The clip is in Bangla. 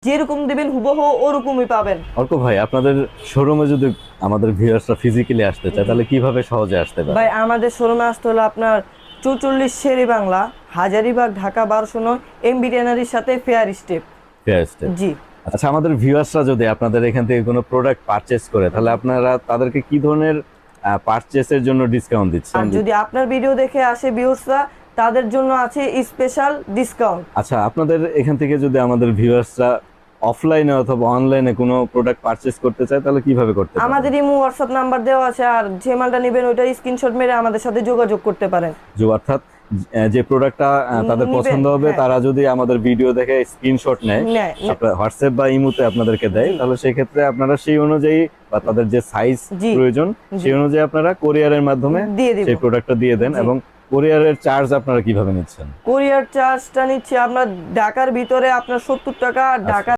যেরকম দিবেন হুবহু ওরকমই পাবেন। অর্ক ভাই, আপনাদের শোরুমে যদি আমাদের ভিউয়ার্সরা ফিজিক্যালি আসতে চায় তাহলে কিভাবে সহজে আসতে পারে? ভাই আমাদের শোরুমে আসতে হলো আপনার 44 শেরি বাংলা, হাজারীবাগ, ঢাকা 1209, এমবি ট্যানারির সাথে ফেয়ার স্টেপ। Fair step. জি। আচ্ছা, আমাদের ভিউয়ার্সরা যদি আপনাদের এখান থেকে কোনো প্রোডাক্ট পারচেজ করে তাহলে আপনারা তাদেরকে কি ধরনের পারচেসের জন্য ডিসকাউন্ট দিচ্ছেন? আর যদি আপনার ভিডিও দেখে আসে ভিউয়ার্সরা, তাদের জন্য আছে স্পেশাল ডিসকাউন্ট। আচ্ছা, আপনাদের এখান থেকে যদি আমাদের ভিউয়ার্সরা অফলাইনে অথবা অনলাইনে কোনো প্রোডাক্ট পারচেজ করতে চায় তাহলে কিভাবে করতে পারে? আমাদের ইমো হোয়াটসঅ্যাপ নাম্বার দেওয়া আছে, আর যে মালটা নেবেন ওইটার স্ক্রিনশট মেরে আমাদের সাথে যোগাযোগ করতে পারেন। যে অর্থাৎ যে প্রোডাক্টটা তাদের নিবেন, পছন্দ হবে হ্যাঁ। তারা যদি আমাদের ভিডিও দেখে স্ক্রিনশট নেয়, আপনার হোয়াটসঅ্যাপ বা ইমোতে আপনাদেরকে দেয়, তাহলে সেই ক্ষেত্রে আপনারা সেই অনুযায়ী বা তাদের যে সাইজ প্রয়োজন সেই অনুযায়ী আপনারা কোরিয়ারের মাধ্যমে সেই প্রোডাক্টটা দিয়ে দেন। এবং কোরিয়ারের চার্জ আপনারা কিভাবে নিচ্ছেন? কোরিয়ার চার্জটা নিচ্ছে আপনার ঢাকার ভিতরে আপনার 70 টাকা, ঢাকা